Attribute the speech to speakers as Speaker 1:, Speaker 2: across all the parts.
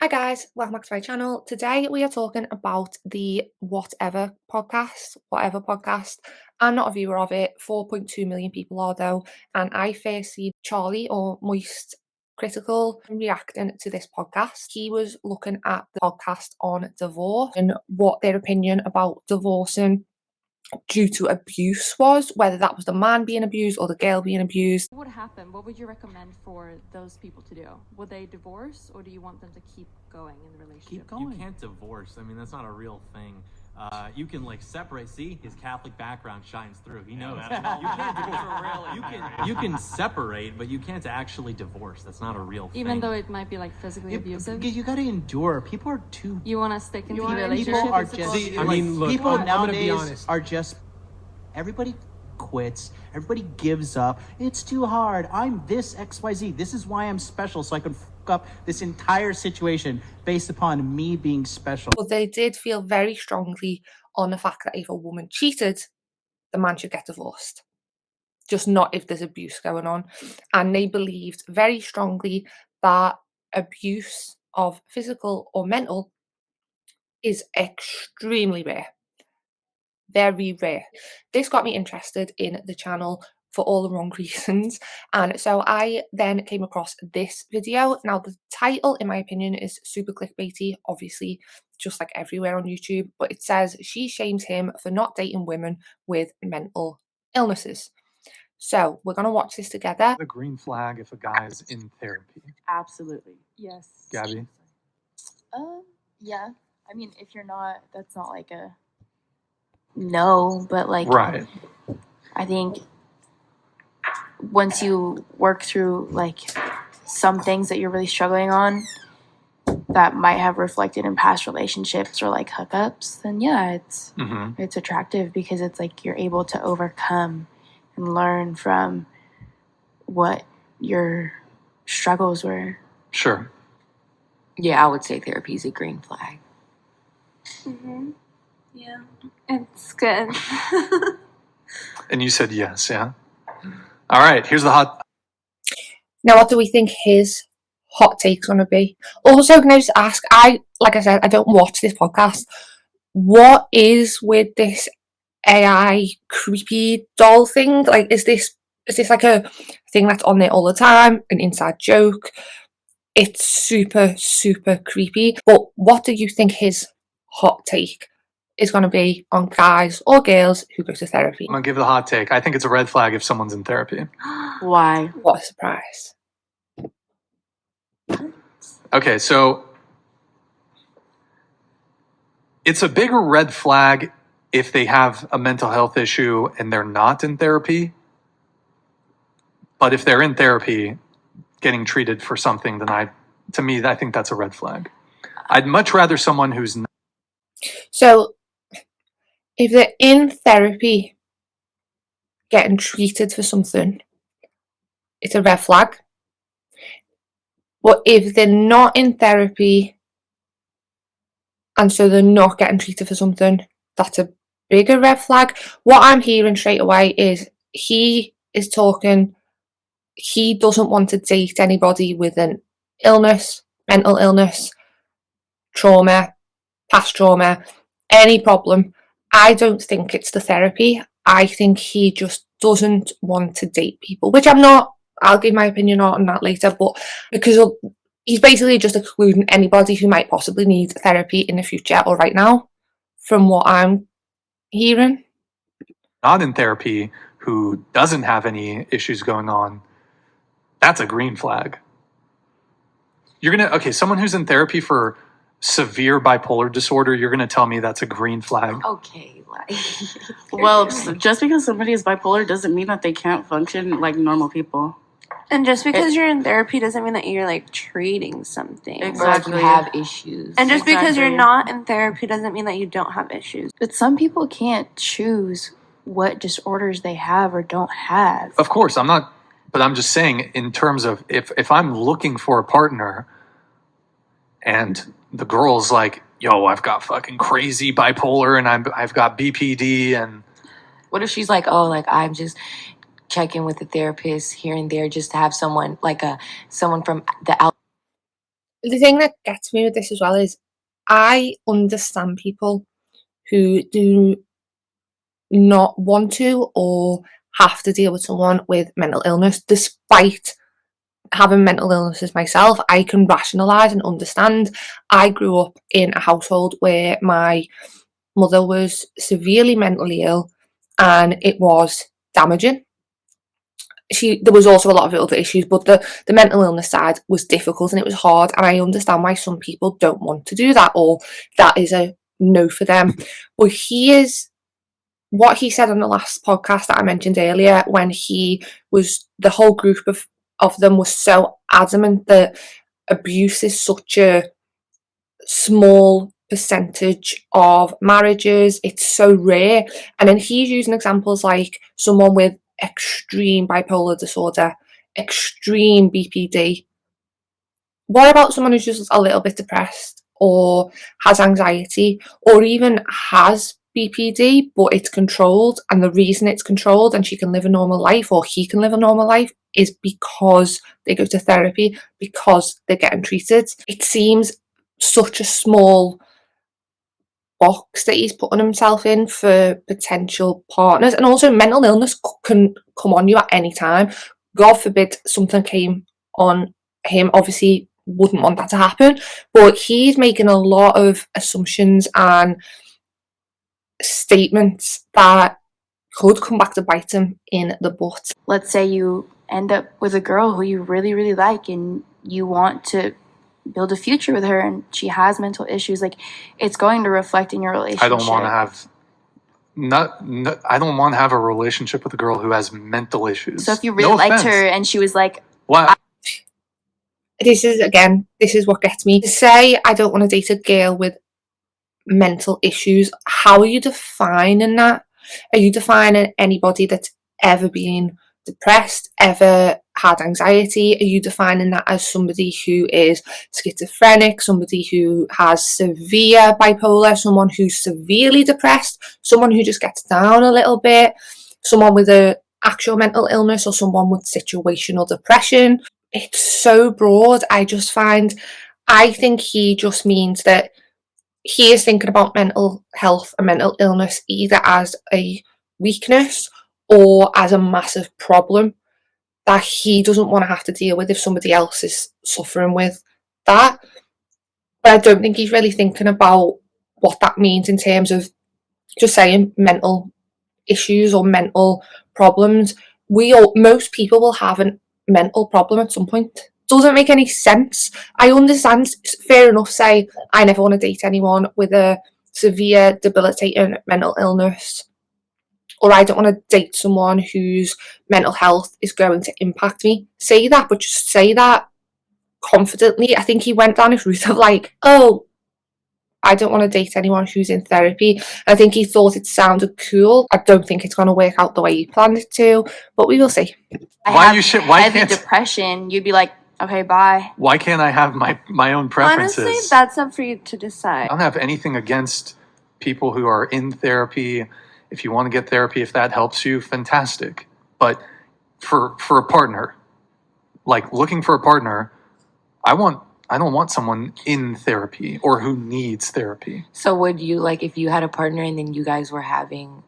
Speaker 1: Hi guys, welcome back to my channel. Today we are talking about the whatever podcast. I'm not a viewer of it, 4.2 million people are though, and I first seen Charlie or Moist Critical reacting to this podcast. He was looking at the podcast on divorce and what their opinion about divorcing due to abuse was, whether that was the man being abused or the girl being abused.
Speaker 2: What would happen? What would you recommend for those people to do? Would they divorce, or do you want them to keep going in the relationship?
Speaker 3: Keep going. You can't divorce. I mean, that's not a real thing. You can separate. See, his Catholic background shines through. He knows. You can't divorce. You can separate, but you can't actually divorce. That's not a real thing.
Speaker 2: Even though it might be physically abusive.
Speaker 3: You got to endure. People are too.
Speaker 2: You want to stick into the
Speaker 3: relationship.
Speaker 2: relationship?
Speaker 3: People are just.
Speaker 4: See, I mean, look,
Speaker 3: people
Speaker 4: I'm gonna
Speaker 3: nowadays
Speaker 4: be honest.
Speaker 3: are just. Everybody quits. Everybody gives up. It's too hard. I'm this XYZ. This is why I'm special, so I can up this entire situation based upon me being special.
Speaker 1: But they did feel very strongly on the fact that if a woman cheated, the man should get divorced. Just not if there's abuse going on. And they believed very strongly that abuse of physical or mental is extremely rare. Very rare. This got me interested in the channel for all the wrong reasons, and so I then came across this video. Now the title, in my opinion, is super clickbaity, obviously, just like everywhere on YouTube, but it says she shames him for not dating women with mental illnesses. So we're going to watch this together.
Speaker 4: A green flag if a guy is in therapy.
Speaker 5: Absolutely.
Speaker 2: Yes.
Speaker 4: Gabby?
Speaker 5: Yeah. I mean, if you're not, that's not like a no, but
Speaker 4: Right.
Speaker 5: I think once you work through some things that you're really struggling on that might have reflected in past relationships or hookups, then yeah, it's attractive because it's you're able to overcome and learn from what your struggles were.
Speaker 4: Sure.
Speaker 6: Yeah, I would say therapy is a green flag.
Speaker 7: Yeah, it's good.
Speaker 4: And you said yes, yeah? All right, here's the hot...
Speaker 1: Now, what do we think his hot take's going to be? Also, can I just ask, like I said, I don't watch this podcast. What is with this AI creepy doll thing? Is this like a thing that's on there all the time, an inside joke? It's super, super creepy. But what do you think his hot take is going to be on guys or girls who go to therapy?
Speaker 4: I'm going to give the hot take. I think it's a red flag if someone's in therapy.
Speaker 5: Why?
Speaker 1: What a surprise.
Speaker 4: Okay, so it's a bigger red flag if they have a mental health issue and they're not in therapy. But if they're in therapy getting treated for something, then I think that's a red flag. I'd much rather someone who's not.
Speaker 1: So if they're in therapy getting treated for something, it's a red flag. But if they're not in therapy and so they're not getting treated for something, that's a bigger red flag. What I'm hearing straight away is he is talking, he doesn't want to date anybody with an illness, mental illness, trauma, past trauma, any problem. I don't think it's the therapy. I think he just doesn't want to date people, which I'm not. I'll give my opinion on that later, but because he's basically just excluding anybody who might possibly need therapy in the future or right now, from what I'm hearing.
Speaker 4: Not in therapy, who doesn't have any issues going on, that's a green flag. Someone who's in therapy for severe bipolar disorder, you're gonna tell me that's a green flag?
Speaker 6: Okay,
Speaker 5: Well, just because somebody is bipolar doesn't mean that they can't function like normal people.
Speaker 7: And just because you're in therapy doesn't mean that you're treating something.
Speaker 5: Exactly.
Speaker 6: or you have issues.
Speaker 7: And just because you're
Speaker 5: Exactly.
Speaker 7: not in therapy doesn't mean that you don't have issues.
Speaker 5: But some people can't choose what disorders they have or don't have.
Speaker 4: Of course, I'm not, but I'm just saying in terms of if I'm looking for a partner and the girl's like, yo, I've got fucking crazy bipolar and I've got BPD and...
Speaker 6: What if she's like, oh, I'm just checking with the therapist here and there just to have someone, someone from the out.
Speaker 1: the thing that gets me with this as well is I understand people who do not want to or have to deal with someone with mental illness. Despite having mental illnesses myself, I can rationalise and understand. I grew up in a household where my mother was severely mentally ill and it was damaging. There was also a lot of other issues, but the mental illness side was difficult and it was hard, and I understand why some people don't want to do that, or that is a no for them. But here's what he said on the last podcast that I mentioned earlier, when the whole group of them was so adamant that abuse is such a small percentage of marriages, it's so rare. And then he's using examples like someone with extreme bipolar disorder, extreme BPD. What about someone who's just a little bit depressed or has anxiety or even has BPD but it's controlled, and the reason it's controlled and she can live a normal life or he can live a normal life is because they go to therapy, because they're getting treated? It seems such a small box that he's putting himself in for potential partners. And also, mental illness can come on you at any time. God forbid something came on him, obviously wouldn't want that to happen, but he's making a lot of assumptions and statements that could come back to bite him in the butt.
Speaker 5: Let's say you end up with a girl who you really, really like and you want to build a future with her and she has mental issues. Like, it's going to reflect in your relationship.
Speaker 4: I don't want to have a relationship with a girl who has mental issues.
Speaker 5: So if you really liked her and she was like,
Speaker 4: what?
Speaker 1: This is what gets me. To say I don't want to date a girl with mental issues, how are you defining that? Are you defining anybody that's ever been depressed, ever had anxiety? Are you defining that as somebody who is schizophrenic, somebody who has severe bipolar, someone who's severely depressed, someone who just gets down a little bit, someone with an actual mental illness, or someone with situational depression? It's so broad. I think he just means that he is thinking about mental health and mental illness either as a weakness or as a massive problem that he doesn't want to have to deal with if somebody else is suffering with that. But I don't think he's really thinking about what that means in terms of just saying mental issues or mental problems. Most people will have a mental problem at some point. Doesn't make any sense. I understand, fair enough, say I never want to date anyone with a severe debilitating mental illness, or I don't want to date someone whose mental health is going to impact me. Say that, but just say that confidently. I think he went down his route of like, oh, I don't want to date anyone who's in therapy. I think he thought it sounded cool. I don't think it's going to work out the way he planned it to, but we will see.
Speaker 4: Why
Speaker 5: heavy depression, you'd be like, okay, bye.
Speaker 4: Why can't I have my own preferences?
Speaker 7: Honestly, that's up for you to decide.
Speaker 4: I don't have anything against people who are in therapy. If you want to get therapy, if that helps you, fantastic. But for a partner, like looking for a partner, I don't want someone in therapy or who needs therapy.
Speaker 6: So would you, like, if you had a partner and then you guys were having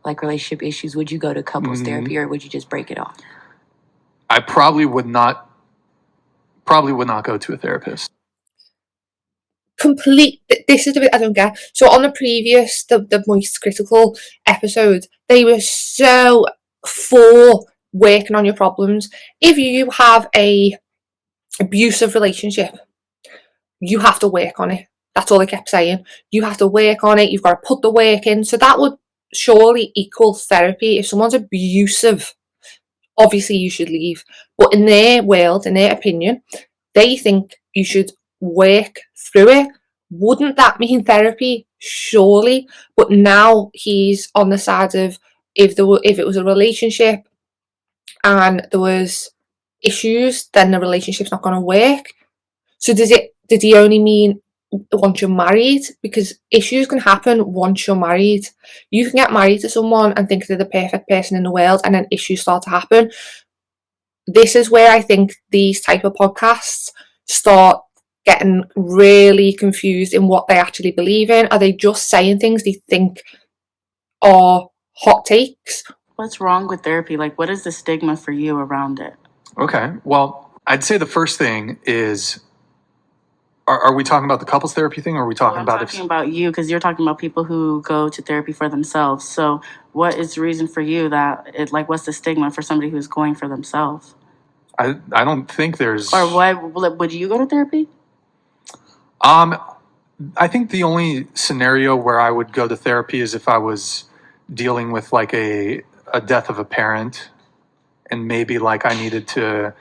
Speaker 6: like relationship issues, would you go to couples therapy or would you just break it off?
Speaker 4: I probably would not go to a therapist.
Speaker 1: This is the bit I don't get. So on the previous, the most critical episode, they were so for working on your problems. If you have a abusive relationship, you have to work on it. That's all they kept saying. You have to work on it. You've got to put the work in. So that would surely equal therapy. If someone's abusive, obviously you should leave. But in their world, in their opinion, they think you should work through it. Wouldn't that mean therapy? Surely. But now he's on the side of if it was a relationship and there was issues, then the relationship's not going to work. So did he only mean once you're married? Because issues can happen once you're married. You can get married to someone and think they're the perfect person in the world, and then issues start to happen. This is where I think these type of podcasts start getting really confused in what they actually believe in? Are they just saying things they think are hot takes?
Speaker 8: What's wrong with therapy? Like, what is the stigma for you around it?
Speaker 4: Okay. Well, I'd say the first thing is, are we talking about the couples therapy thing, or are we talking
Speaker 8: I'm
Speaker 4: about
Speaker 8: talking about you, because you're talking about people who go to therapy for themselves. So what is the reason for you that it, like, what's the stigma for somebody who's going for themselves?
Speaker 4: I don't think there's.
Speaker 8: Or why would you go to therapy?
Speaker 4: I think the only scenario where I would go to therapy is if I was dealing with like a death of a parent, and maybe like I needed to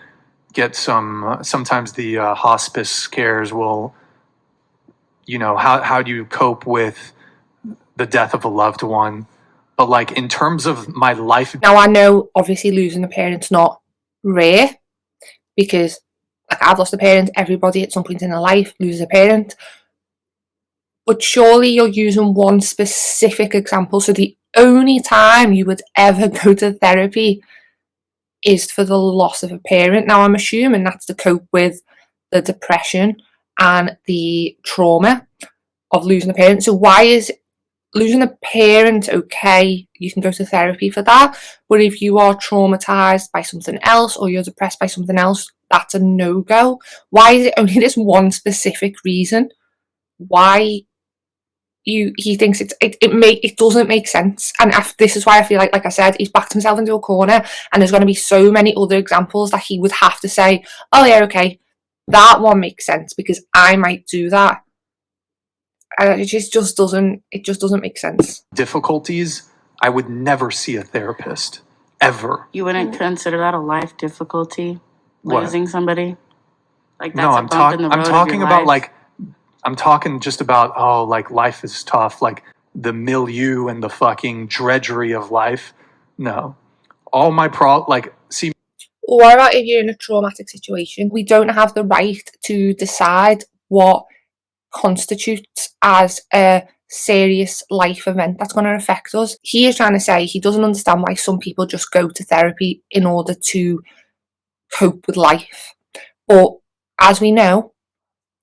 Speaker 4: get sometimes the hospice cares will, how do you cope with the death of a loved one? But like in terms of my life.
Speaker 1: Now, I know obviously losing a parent's not rare, because like I've lost a parent, everybody at some point in their life loses a parent. But surely you're using one specific example. So the only time you would ever go to therapy is for the loss of a parent. Now, I'm assuming that's to cope with the depression and the trauma of losing a parent. So why is losing a parent okay? You can go to therapy for that. But if you are traumatized by something else, or you're depressed by something else, that's a no-go. Why is it only this one specific reason why he thinks it doesn't make sense? And this is why I feel like I said, he's backed himself into a corner, and there's going to be so many other examples that he would have to say, oh yeah, okay, that one makes sense because I might do that. And it just doesn't make sense.
Speaker 4: Difficulties, I would never see a therapist ever.
Speaker 8: You wouldn't consider that a life difficulty,
Speaker 4: What?
Speaker 8: losing somebody? Like, that's
Speaker 4: No,
Speaker 8: a bump in the road
Speaker 4: I'm talking
Speaker 8: of your
Speaker 4: about
Speaker 8: life?
Speaker 4: like, I'm talking just about, oh, like life is tough, like the milieu and the fucking drudgery of life. No, all my see.
Speaker 1: What about if you're in a traumatic situation? We don't have the right to decide what constitutes as a serious life event that's going to affect us. He is trying to say he doesn't understand why some people just go to therapy in order to cope with life. But as we know,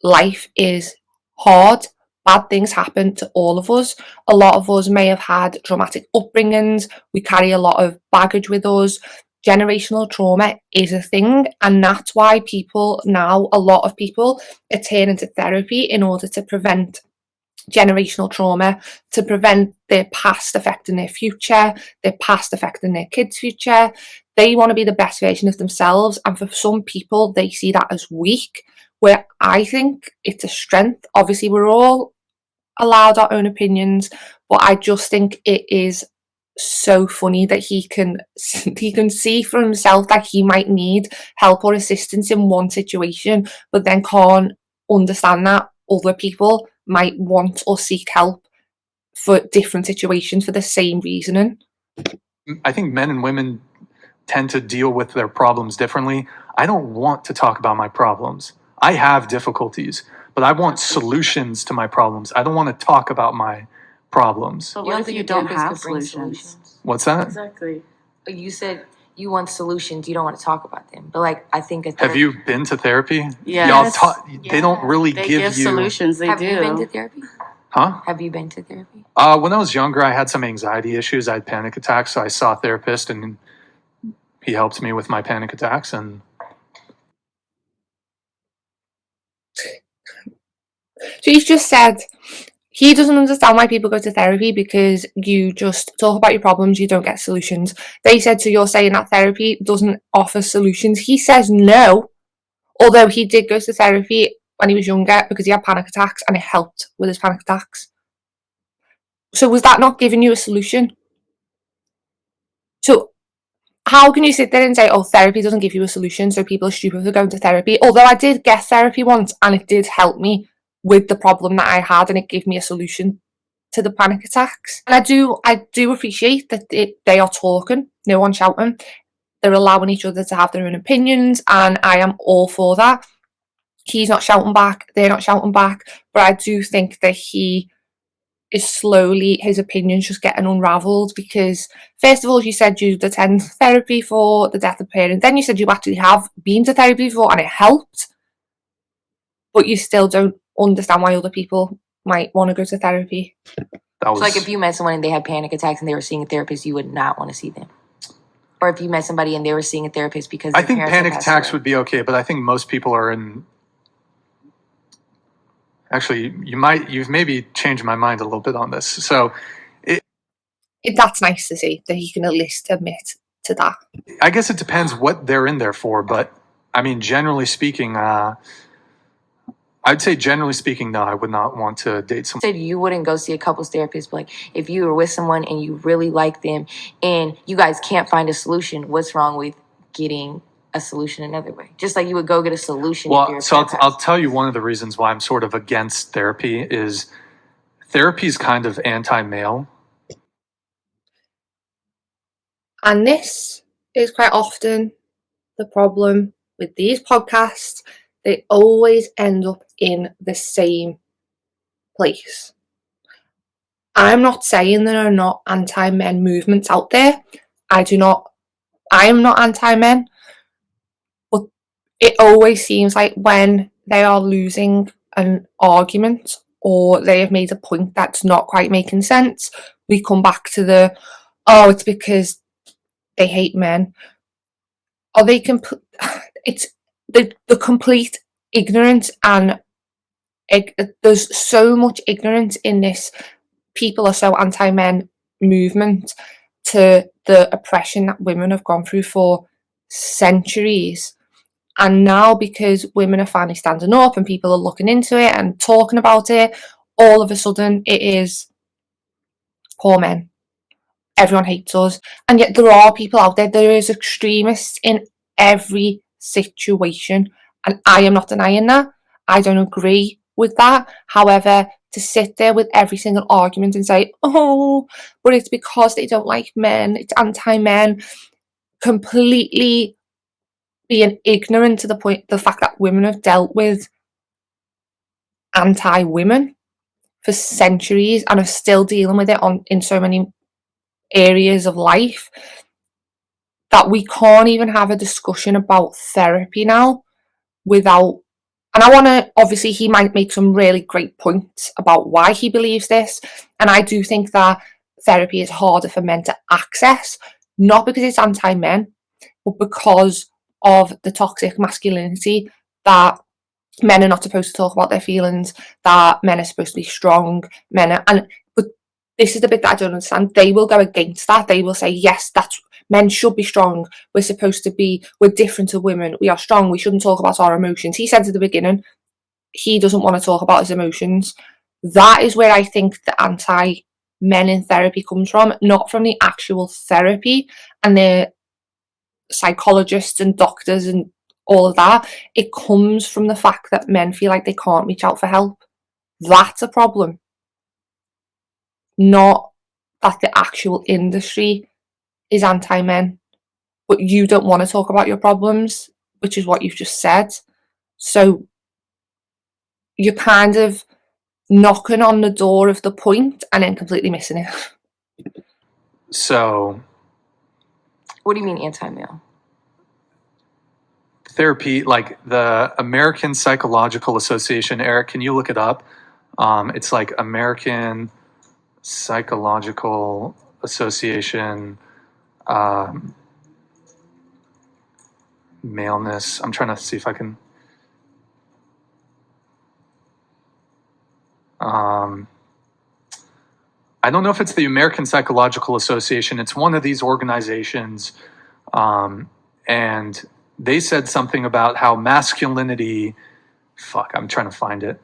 Speaker 1: life is hard. Bad things happen to all of us. A lot of us may have had traumatic upbringings. We carry a lot of baggage with us. Generational trauma is a thing, and that's why a lot of people are turning to therapy in order to prevent generational trauma, to prevent their past affecting their future, their past affecting their kids' future. They want to be the best version of themselves, and for some people, they see that as weak, where I think it's a strength. Obviously, we're all allowed our own opinions, but I just think it is so funny that he can see for himself that he might need help or assistance in one situation, but then can't understand that other people might want or seek help for different situations for the same reasoning.
Speaker 4: I think men and women tend to deal with their problems differently. I don't want to talk about my problems. I have difficulties, but I want solutions to my problems. I don't want to talk about my problems.
Speaker 8: But what if you don't have solutions?
Speaker 4: What's that?
Speaker 8: Exactly.
Speaker 6: You said you want solutions. You don't want to talk about them. But like, I think
Speaker 4: Have you been to therapy?
Speaker 8: Yes.
Speaker 4: They don't really
Speaker 8: They
Speaker 4: give you
Speaker 8: solutions. They
Speaker 6: have
Speaker 8: do.
Speaker 6: you been to therapy?
Speaker 4: Huh?
Speaker 6: Have you been to therapy?
Speaker 4: When I was younger, I had some anxiety issues. I had panic attacks, so I saw a therapist, and he helped me with my panic attacks. And
Speaker 1: So he's just said he doesn't understand why people go to therapy because you just talk about your problems, you don't get solutions. They said, so you're saying that therapy doesn't offer solutions. He says no, although he did go to therapy when he was younger because he had panic attacks and it helped with his panic attacks. So was that not giving you a solution? So how can you sit there and say, oh, therapy doesn't give you a solution, so people are stupid for going to therapy? Although I did get therapy once and it did help me with the problem that I had, and it gave me a solution to the panic attacks. And I do appreciate that they are talking, no one's shouting. They're allowing each other to have their own opinions, and I am all for that. He's not shouting back, they're not shouting back, but I do think that is slowly, his opinions just getting unravelled, because first of all, you said you'd attend therapy for the death of a parent, then you said you actually have been to therapy before and it helped. but you still don't understand why other people might want to go to therapy.
Speaker 4: That was
Speaker 6: So, like, if you met someone and they had panic attacks and they were seeing a therapist, you would not want to see them. Or if you met somebody and they were seeing a therapist because
Speaker 4: I
Speaker 6: their
Speaker 4: think
Speaker 6: parents had
Speaker 4: panic
Speaker 6: passed
Speaker 4: attacks
Speaker 6: away.
Speaker 4: would be okay, but I think most people are in. Actually, you've maybe changed my mind a little bit on this. So
Speaker 1: That's nice to see that he can at least admit to that.
Speaker 4: I guess it depends what they're in there for, but I mean, generally speaking, I'd say generally speaking, no, I would not want to date someone.
Speaker 6: Said you wouldn't go see a couples therapist, but like if you were with someone and you really like them and you guys can't find a solution, what's wrong with getting a solution another way? Just like you would go get a solution.
Speaker 4: Well, so I'll tell you one of the reasons why I'm sort of against therapy is therapy is kind of anti-male.
Speaker 1: And this is quite often the problem with these podcasts. They always end up in the same place. I'm not saying there are not anti-men movements out there. I am not anti-men. But it always seems like when they are losing an argument or they have made a point that's not quite making sense, we come back to it's because they hate men. Or it's the complete ignorance, and there's so much ignorance in this people are so anti-men movement to the oppression that women have gone through for centuries. And now, because women are finally standing up and people are looking into it and talking about it, all of a sudden it is poor men. Everyone hates us. And yet there are people out there, there is extremists in every situation. And I am not denying that. I don't agree with that. However, to sit there with every single argument and say, but it's because they don't like men, it's anti-men, completely being ignorant to the fact that women have dealt with anti-women for centuries and are still dealing with it in so many areas of life, that we can't even have a discussion about therapy now without. And I want to, obviously, he might make some really great points about why he believes this. And I do think that therapy is harder for men to access, not because it's anti-men, but because of the toxic masculinity that men are not supposed to talk about their feelings, that men are supposed to be strong, but this is the bit that I don't understand. They will go against that. They will say, yes, men should be strong. We're different to women. We are strong. We shouldn't talk about our emotions. He said at the beginning, he doesn't want to talk about his emotions. That is where I think the anti-men in therapy comes from, not from the actual therapy and the psychologists and doctors and all of that. It comes from the fact that men feel like they can't reach out for help. That's a problem. Not that the actual industry is anti-men, but you don't want to talk about your problems, which is what you've just said. So you're kind of knocking on the door of the point and then completely missing it.
Speaker 4: So
Speaker 6: what do you mean anti-male?
Speaker 4: Therapy, like the American Psychological Association. Eric, can you look it up? It's like American Psychological Association maleness. I'm trying to see if I can. I don't know if it's the American Psychological Association. It's one of these organizations, and they said something about how masculinity. Fuck, I'm trying to find it.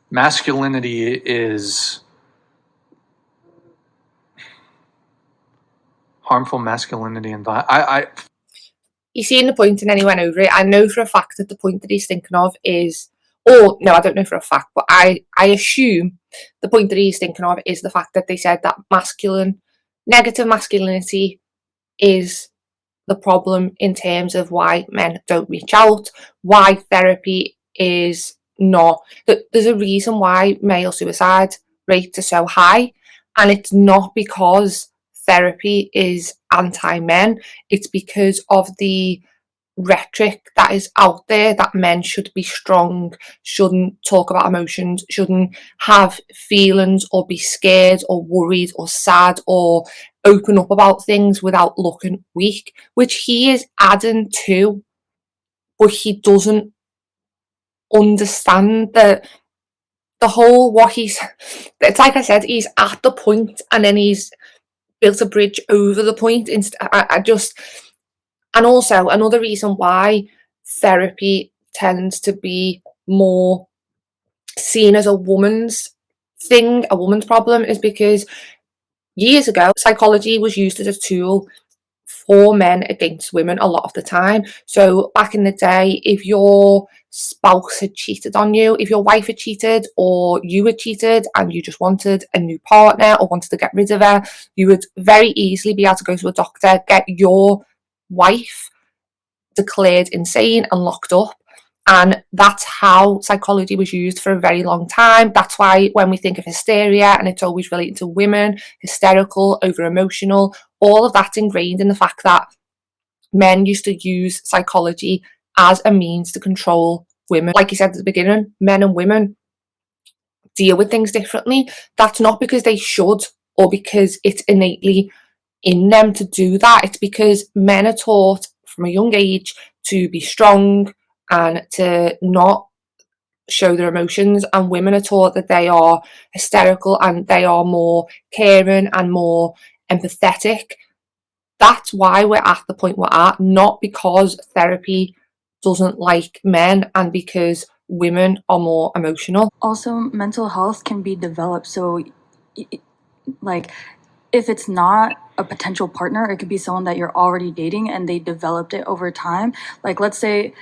Speaker 4: Masculinity is harmful. Masculinity and
Speaker 1: He's seen the point and then he went over it. I know for a fact that the point that he's thinking of is, or no, I don't know for a fact, but I assume the point that he's thinking of is the fact that they said that negative masculinity is the problem in terms of why men don't reach out, why therapy is not. There's a reason why male suicide rates are so high, and it's not because therapy is anti-men, it's because of the rhetoric that is out there that men should be strong, shouldn't talk about emotions, shouldn't have feelings or be scared or worried or sad or open up about things without looking weak, which he is adding to, but he doesn't understand the whole what he's, it's like I said, he's at the point and then he's built a bridge over the point. I just, and also another reason why therapy tends to be more seen as a woman's thing, a woman's problem, is because years ago psychology was used as a tool for men against women a lot of the time. So back in the day, if your spouse had cheated on you, if your wife had cheated or you had cheated and you just wanted a new partner or wanted to get rid of her, you would very easily be able to go to a doctor, get your wife declared insane and locked up. And that's how psychology was used for a very long time. That's why when we think of hysteria, and it's always related to women, hysterical, over emotional, all of that's ingrained in the fact that men used to use psychology as a means to control women. Like you said at the beginning, men and women deal with things differently. That's not because they should or because it's innately in them to do that. It's because men are taught from a young age to be strong and to not show their emotions, and women are taught that they are hysterical and they are more caring and more empathetic. That's why we're at the point we're at, not because therapy doesn't like men and because women are more emotional.
Speaker 2: Also, mental health can be developed. So, like, if it's not a potential partner, it could be someone that you're already dating and they developed it over time. Like, let's say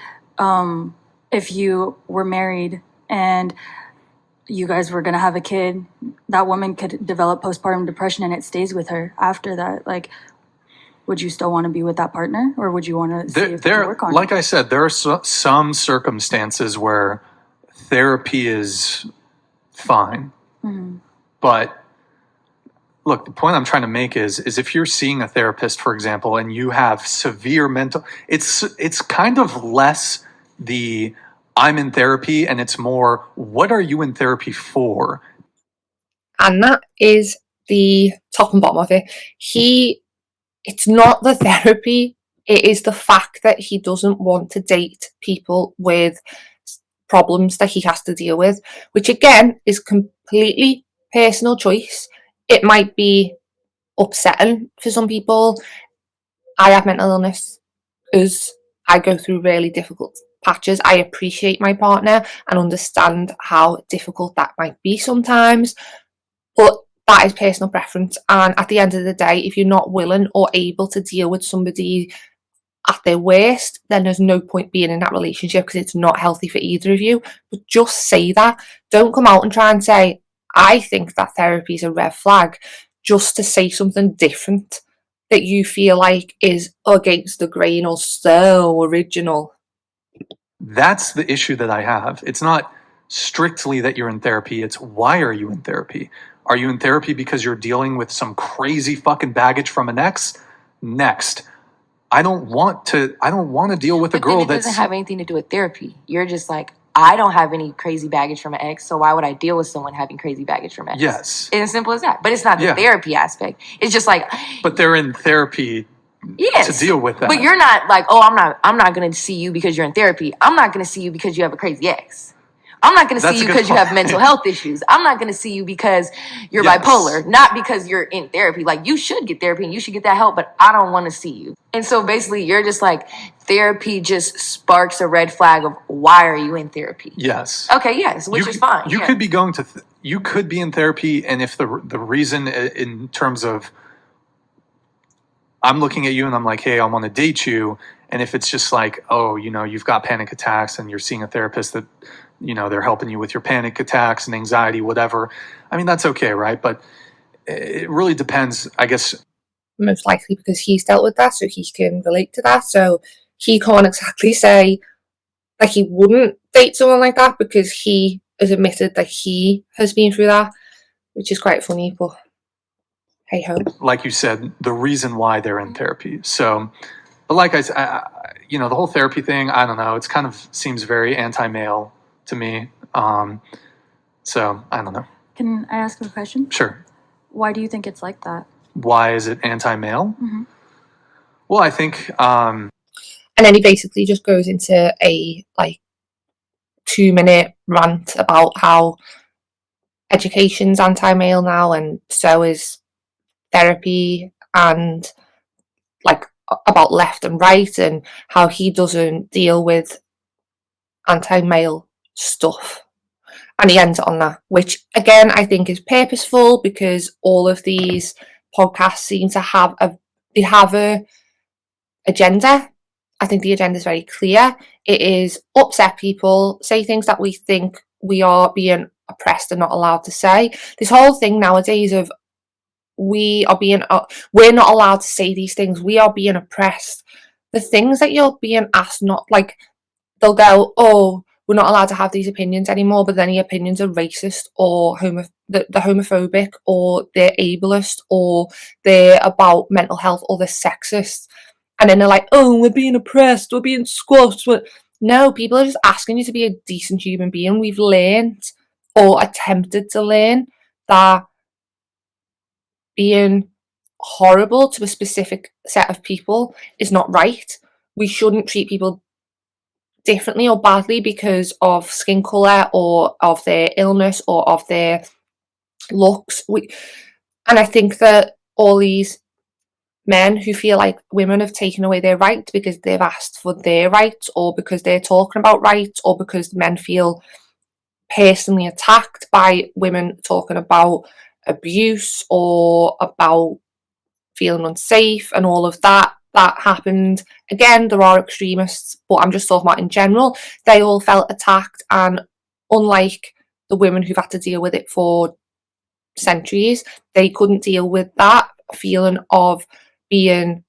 Speaker 2: if you were married and you guys were going to have a kid, that woman could develop postpartum depression and it stays with her after that. Like, would you still want to be with that partner, or would you want to see if you can work on
Speaker 4: like
Speaker 2: it?
Speaker 4: I said, there are some circumstances where therapy is fine.
Speaker 2: Mm-hmm.
Speaker 4: But look, the point I'm trying to make is if you're seeing a therapist, for example, and you have severe mental, it's kind of less the I'm in therapy and it's more what are you in therapy for?
Speaker 1: And that is the top and bottom of it. It's not the therapy, it is the fact that he doesn't want to date people with problems that he has to deal with, which again is completely personal choice. It might be upsetting for some people. I have mental illness, as I go through really difficult patches. I appreciate my partner and understand how difficult that might be sometimes, but that is personal preference. And at the end of the day, if you're not willing or able to deal with somebody at their worst, then there's no point being in that relationship because it's not healthy for either of you. But just say that. Don't come out and try and say, I think that therapy is a red flag, just to say something different that you feel like is against the grain or so original.
Speaker 4: That's the issue that I have. It's not strictly that you're in therapy, it's why are you in therapy? Are you in therapy because you're dealing with some crazy fucking baggage from an ex? Next. I don't want to deal with a girl
Speaker 6: It doesn't have anything to do with therapy. You're just like, I don't have any crazy baggage from an ex, so why would I deal with someone having crazy baggage from an ex?
Speaker 4: Yes.
Speaker 6: It's as simple as that. But it's not the therapy aspect. It's just like,
Speaker 4: but they're in therapy to deal with that.
Speaker 6: But you're not like, oh, I'm not going to see you because you're in therapy. I'm not going to see you because you have a crazy ex. I'm not going to see you because you have mental health issues. I'm not going to see you because you're bipolar, not because you're in therapy. Like, you should get therapy and you should get that help, but I don't want to see you. And so basically you're just like, therapy just sparks a red flag of why are you in therapy?
Speaker 4: Yes.
Speaker 6: Okay, yes, which is fine.
Speaker 4: You could be going to, you could be in therapy, and if the reason in terms of, I'm looking at you and I'm like, hey, I want to date you. And if it's just like, oh, you've got panic attacks and you're seeing a therapist that, they're helping you with your panic attacks and anxiety, whatever. I mean, that's okay, right? But it really depends, I guess.
Speaker 1: Most likely because he's dealt with that, so he can relate to that. So he can't exactly say like he wouldn't date someone like that because he has admitted that he has been through that, which is quite funny, but hey ho.
Speaker 4: Like you said, the reason why they're in therapy. So But like you know, the whole therapy thing, I don't know. It's kind of seems very anti-male to me. So I don't know.
Speaker 2: Can I ask you a question?
Speaker 4: Sure.
Speaker 2: Why do you think it's like that?
Speaker 4: Why is it anti-male?
Speaker 2: Mm-hmm.
Speaker 4: Well, I think.
Speaker 1: And then he basically just goes into a like 2-minute rant about how education's anti-male now, and so is therapy, and like about left and right, and how he doesn't deal with anti-male stuff. And he ends it on that, which again I think is purposeful, because all of these podcasts seem to have a agenda. I think the agenda is very clear. It is upset people, say things that we think we are being oppressed and not allowed to say. This whole thing nowadays of we're not allowed to say these things, we are being oppressed. The things that you're being asked, not like, they'll go, oh, we're not allowed to have these opinions anymore, but then the opinions are racist or they're homophobic, or they're ableist, or they're about mental health, or they're sexist. And then they're like, oh, we're being oppressed, we're being squashed. No, people are just asking you to be a decent human being. We've learned, or attempted to learn, that being horrible to a specific set of people is not right. We shouldn't treat people differently or badly because of skin colour, or of their illness, or of their looks. And I think that all these men who feel like women have taken away their rights because they've asked for their rights, or because they're talking about rights, or because men feel personally attacked by women talking about abuse or about feeling unsafe and all of that happened. Again, there are extremists, but I'm just talking about in general. They all felt attacked, and unlike the women who've had to deal with it for centuries, they couldn't deal with that feeling of being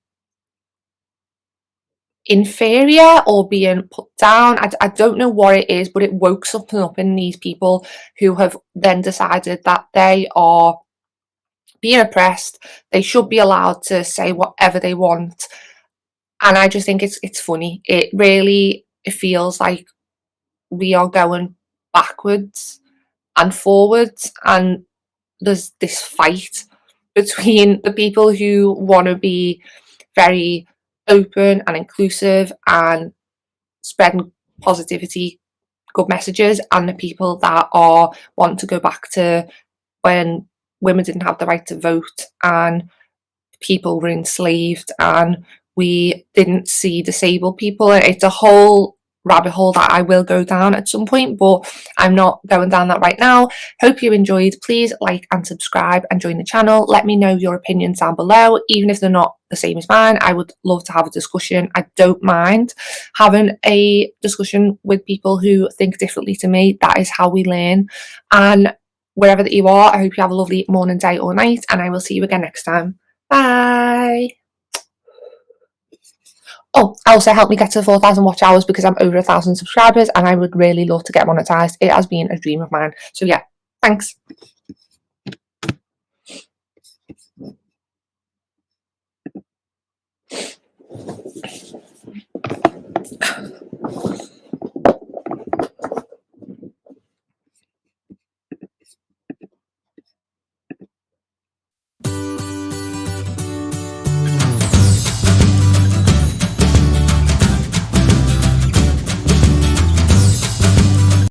Speaker 1: inferior or being put down. I don't know what it is, but it woke something up in these people who have then decided that they are being oppressed. They should be allowed to say whatever they want. And I just think it's funny. It feels like we are going backwards and forwards, and there's this fight between the people who want to be very open and inclusive and spreading positivity, good messages, and the people that are wanting to go back to when women didn't have the right to vote, and people were enslaved, and we didn't see disabled people. It's a whole rabbit hole that I will go down at some point, but I'm not going down that right now. Hope you enjoyed. Please like and subscribe and join the channel. Let me know your opinions down below, even if they're not the same as mine. I would love to have a discussion. I don't mind having a discussion with people who think differently to me. That is how we learn. And wherever that you are, I hope you have a lovely morning, day or night, and I will see you again next time. Bye. Oh, also help me get to 4,000 watch hours, because I'm over 1,000 subscribers and I would really love to get monetized. It has been a dream of mine. So yeah, thanks.